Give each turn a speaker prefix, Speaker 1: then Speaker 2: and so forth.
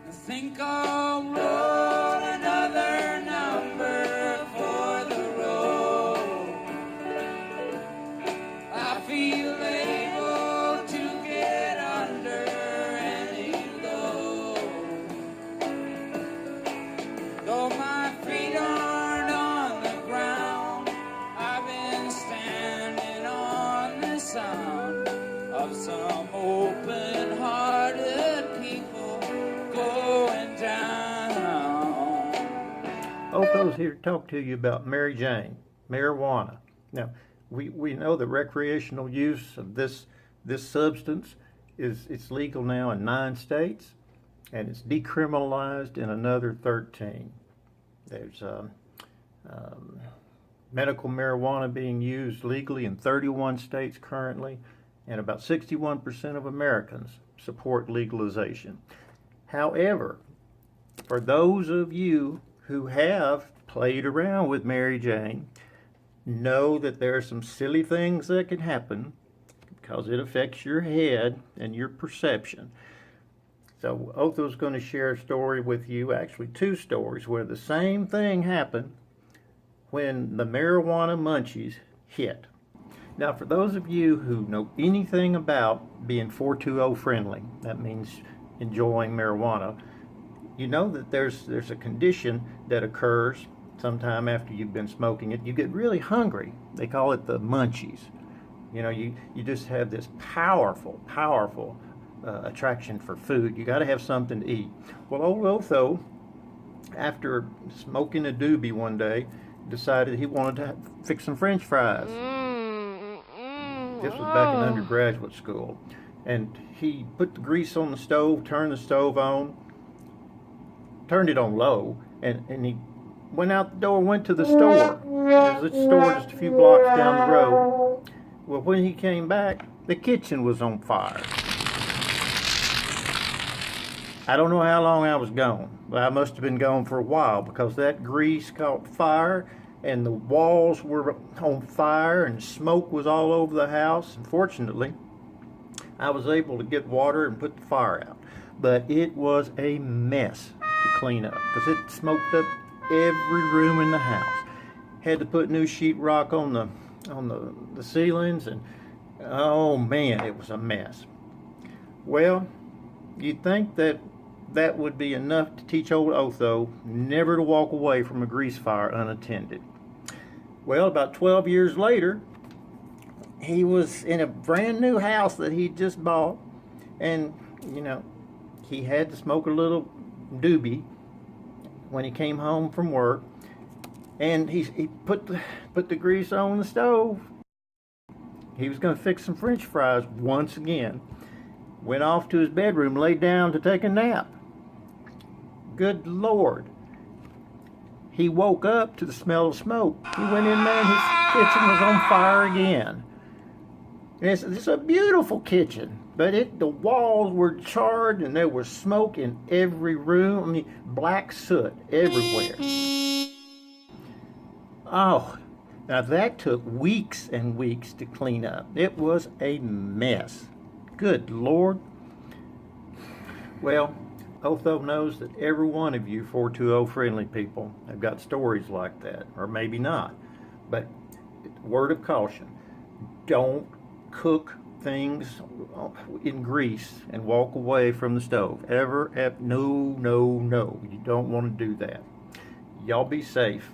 Speaker 1: I think I'll roll another number for the road. I feel able to get under any load. Though my feet aren't on the ground, I've been standing on the sound of some open-hearted people going down.
Speaker 2: Otho's here to talk to you about Mary Jane, marijuana. Now, we know the recreational use of this substance it's legal now in 9 states, and it's decriminalized in another 13. There's medical marijuana being used legally in 31 states currently, and about 61% of Americans support legalization. However, for those of you who have played around with Mary Jane, know that there are some silly things that can happen because it affects your head and your perception. So Otho's going to share a story with you, actually 2 stories, where the same thing happened when the marijuana munchies hit. Now, for those of you who know anything about being 420 friendly, that means enjoying marijuana, you know that there's a condition that occurs sometime after you've been smoking it. You get really hungry. They call it the munchies. You know, you just have this powerful attraction for food. You got to have something to eat. Well, old Otho, after smoking a doobie one day, decided he wanted to fix some French fries. This was back in undergraduate school. And he put the grease on the stove, turned the stove on, turned it on low, and he went out the door, went to the store. There's a store just a few blocks down the road. Well, when he came back, the kitchen was on fire. I don't know how long I was gone, but I must have been gone for a while, because that grease caught fire and the walls were on fire and smoke was all over the house. And fortunately, I was able to get water and put the fire out. But it was a mess to clean up because it smoked up every room in the house. Had to put new sheetrock on the ceilings, and oh man, it was a mess. Well, you'd think that would be enough to teach old Otho never to walk away from a grease fire unattended. Well, about 12 years later, he was in a brand new house that he'd just bought, and you know, he had to smoke a little doobie when he came home from work, and he put the grease on the stove. He was going to fix some French fries once again. Went off to his bedroom, laid down to take a nap. Good Lord. He woke up to the smell of smoke. He went in there and his kitchen was on fire again. And it's a beautiful kitchen, but the walls were charred and there was smoke in every room. I mean, black soot everywhere. Oh, now that took weeks and weeks to clean up. It was a mess. Good Lord. Well, Otho knows that every one of you 420 friendly people have got stories like that, or maybe not. But word of caution, don't cook things in grease and walk away from the stove. No. You don't want to do that. Y'all be safe.